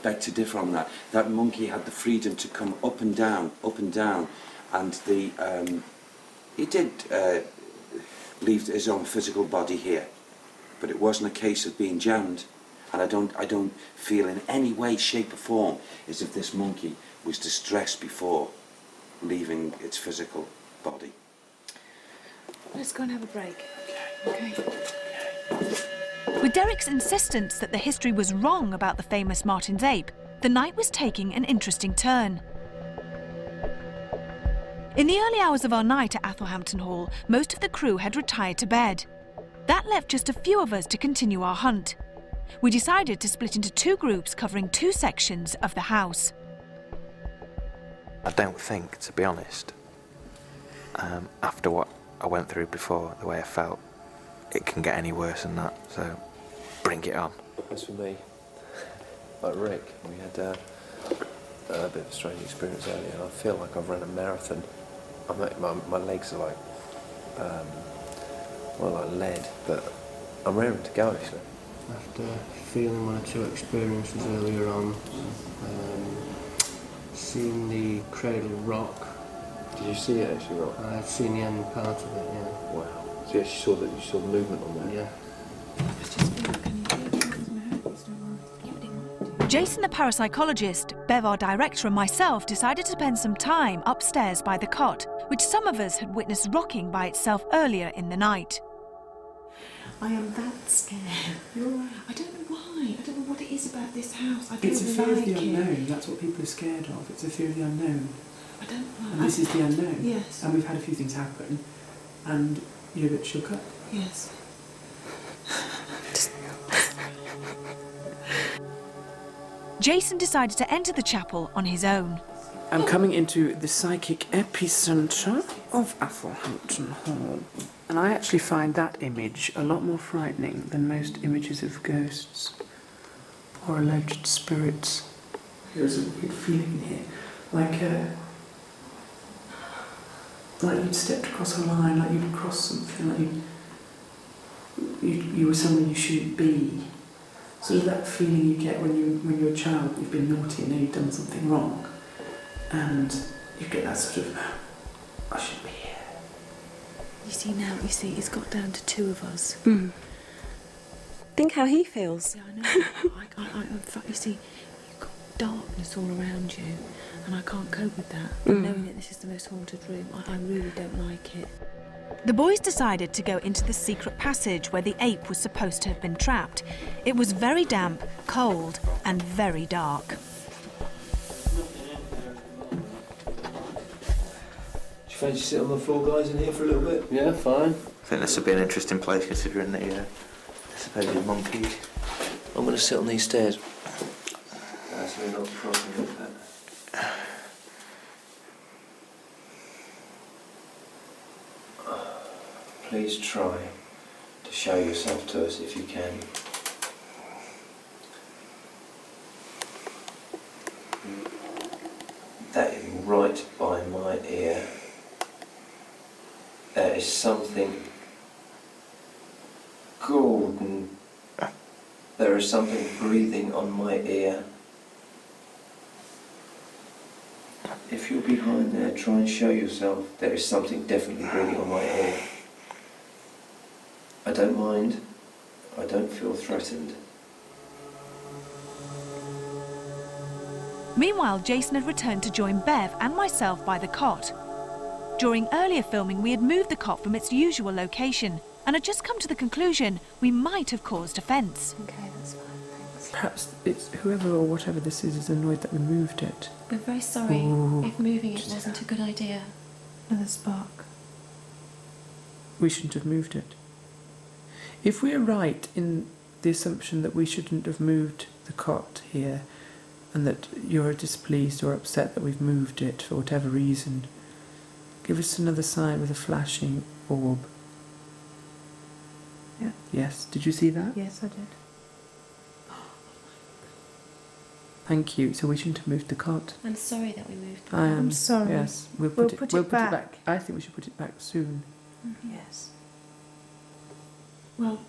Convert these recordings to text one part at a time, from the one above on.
beg to differ on that. That monkey had the freedom to come up and down, and he did leave his own physical body here, but it wasn't a case of being jammed. And I don't feel in any way, shape or form as if this monkey was distressed before leaving its physical body. Let's go and have a break. Okay. With Derek's insistence that the history was wrong about the famous Martin's ape, the night was taking an interesting turn. In the early hours of our night at Athelhampton Hall, most of the crew had retired to bed. That left just a few of us to continue our hunt. We decided to split into 2 groups covering 2 sections of the house. I don't think, to be honest, after what I went through before, the way I felt, it can get any worse than that, so bring it on. As for me, like Rick, we had a bit of a strange experience earlier, and I feel like I've run a marathon. My legs are like, well, like lead, but I'm raring to go actually. After feeling 1 or 2 experiences earlier on, seeing the cradle rock. Did you see it actually rock? I've seen the end part of it, yeah. Wow. So you actually saw the movement on there? Yeah. Jason, the parapsychologist, Bev, our director, and myself decided to spend some time upstairs by the cot, which some of us had witnessed rocking by itself earlier in the night. I am that scared. You're right. I don't know why. I don't know what it is about this house. I don't It's a fear like of the it. unknown. That's what people are scared of. It's a fear of the unknown. I don't like. And this is the unknown. Yes. And we've had a few things happen, and you're a bit shook up. Yes. Jason decided to enter the chapel on his own. I'm coming into the psychic epicentre of Athelhampton Hall. And I actually find that image a lot more frightening than most images of ghosts or alleged spirits. There's a weird feeling in here, like you'd stepped across a line, like you'd crossed something, like you were somewhere you shouldn't be. Sort of that feeling you get when you're a child, you've been naughty and you've done something wrong, and you get that sort of, I shouldn't be here. You see, it's got down to 2 of us. Mm. Think how he feels. Yeah, I know. In fact, you see, you've got darkness all around you, and I can't cope with that. And knowing that this is the most haunted room, I really don't like it. The boys decided to go into the secret passage where the ape was supposed to have been trapped. It was very damp, cold, and very dark. Do you fancy sit on the floor, guys, in here for a little bit? Yeah, fine. I think this would be an interesting place considering the supposed monkeys. I'm going to sit on these stairs. That's really not a problem with that. Please try to show yourself to us if you can. That is right by my ear. There is something golden. There is something breathing on my ear. If you're behind there, try and show yourself. There is something definitely breathing on my ear. I don't mind. I don't feel threatened. Meanwhile, Jason had returned to join Bev and myself by the cot. During earlier filming, we had moved the cot from its usual location and had just come to the conclusion we might have caused offence. Okay, that's fine, thanks. Perhaps it's whoever or whatever this is annoyed that we moved it. We're very sorry if moving it wasn't a good idea. Another spark. We shouldn't have moved it. If we're right in the assumption that we shouldn't have moved the cot here, and that you're displeased or upset that we've moved it for whatever reason, give us another sign with a flashing orb. Yeah. Yes, did you see that? Yes, I did. Thank you. So we shouldn't have moved the cot. I'm sorry that we moved the I am. I'm sorry. Yes, we'll We'll put put it it back. I think we should put it back soon. Yes. Well,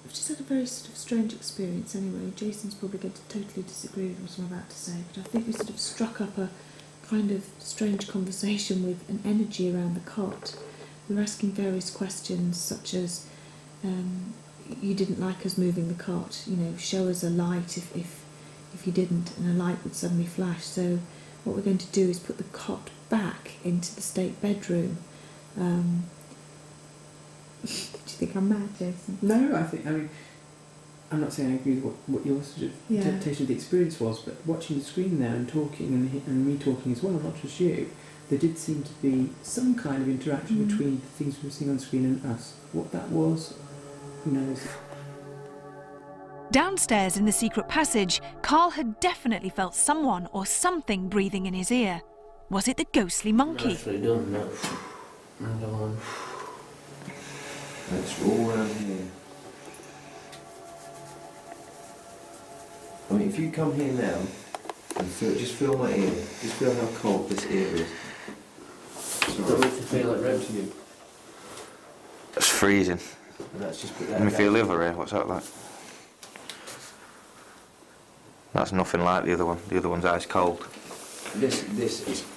I've just had a very sort of strange experience anyway. Jason's probably going to totally disagree with what I'm about to say, but I think we sort of struck up a kind of strange conversation with an energy around the cot. We were asking various questions such as, you didn't like us moving the cot, you know, show us a light if you didn't, and a light would suddenly flash. So what we're going to do is put the cot back into the state bedroom. Do you think I'm mad, Jason? No, I mean, I'm not saying I agree with what your sort of interpretation of the experience was, but watching the screen there and talking and me talking as well, not just you, there did seem to be some kind of interaction between the things we were seeing on screen and us. What that was, who knows? Downstairs in the secret passage, Carl had definitely felt someone or something breathing in his ear. Was it the ghostly monkey? Nicely done, no. And on. It's all around here. I mean, if you come here now and just feel my ear, just feel how cold this ear is. Doesn't it feel like red to you? It's freezing. And that's just Let me feel the other ear. What's that like? That's nothing like the other one. The other one's ice cold. This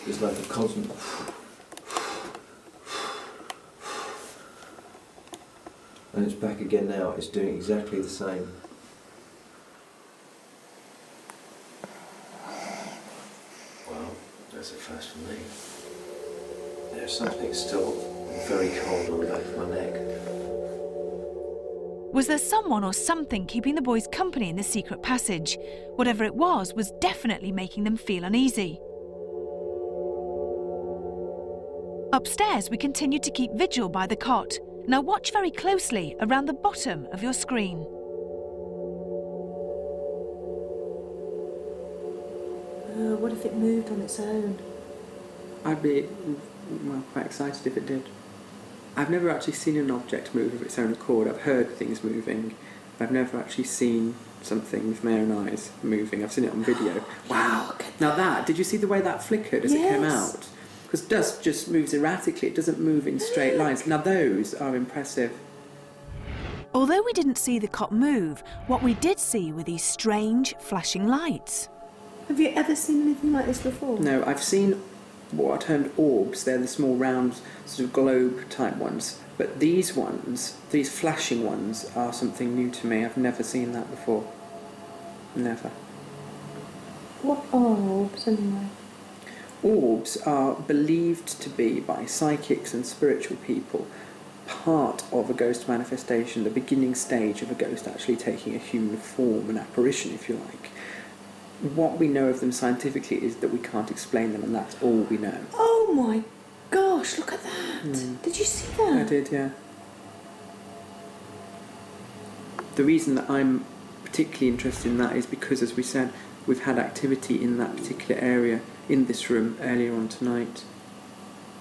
is like a constant. And it's back again now. It's doing exactly the same. Well, that's a first for me. There's something still very cold on the back of my neck. Was there someone or something keeping the boys company in the secret passage? Whatever it was definitely making them feel uneasy. Upstairs, we continued to keep vigil by the cot. Now watch very closely around the bottom of your screen. What if it moved on its own? I'd be, well, quite excited if it did. I've never actually seen an object move of its own accord. I've heard things moving, but I've never actually seen something with my own eyes moving. I've seen it on video. Wow! Now that, did you see the way that flickered as it came out? Because dust just moves erratically, it doesn't move in straight lines. Now those are impressive. Although we didn't see the cot move, what we did see were these strange flashing lights. Have you ever seen anything like this before? No, I've seen what are termed orbs. They're the small round sort of globe type ones. But these ones, these flashing ones, are something new to me. I've never seen that before. Never. What are orbs anyway? Orbs are believed to be, by psychics and spiritual people, part of a ghost manifestation, the beginning stage of a ghost actually taking a human form, an apparition if you like. What we know of them scientifically is that we can't explain them, and that's all we know. Oh my gosh, look at that! Did you see that? I did, yeah. The reason that I'm particularly interested in that is because, as we said, we've had activity in that particular area in this room earlier on tonight.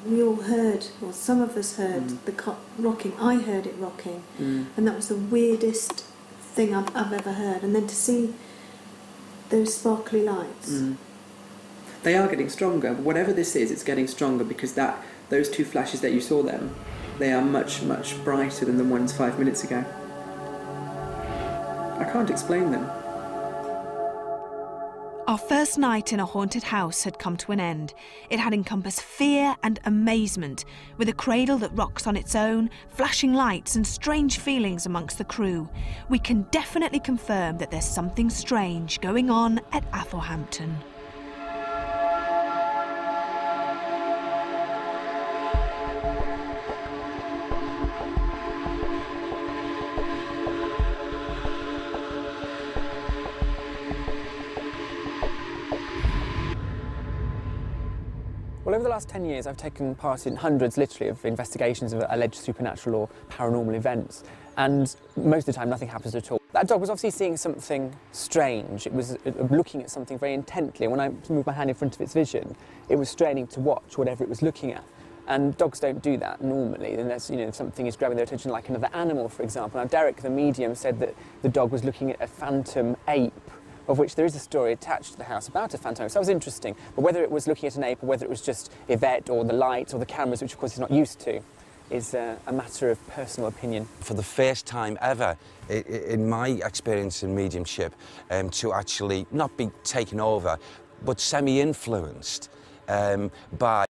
We all heard, or some of us heard, the cot rocking. I heard it rocking, and that was the weirdest thing I've ever heard. And then to see those sparkly lights. They are getting stronger. Whatever this is, it's getting stronger because those two flashes that you saw them, they are much, much brighter than the ones 5 minutes ago. I can't explain them. Our first night in a haunted house had come to an end. It had encompassed fear and amazement, with a cradle that rocks on its own, flashing lights and strange feelings amongst the crew. We can definitely confirm that there's something strange going on at Athelhampton. Well, over the last 10 years, I've taken part in hundreds, literally, of investigations of alleged supernatural or paranormal events, and most of the time, nothing happens at all. That dog was obviously seeing something strange. It was looking at something very intently, and when I moved my hand in front of its vision, it was straining to watch whatever it was looking at. And dogs don't do that normally, unless, you know, something is grabbing their attention, like another animal, for example. Now, Derek, the medium, said that the dog was looking at a phantom ape, of which there is a story attached to the house about a phantom ape. So that was interesting. But whether it was looking at an ape or whether it was just Yvette or the lights or the cameras, which of course he's not used to, is a matter of personal opinion. For the first time ever in my experience in mediumship, to actually not be taken over, but semi-influenced by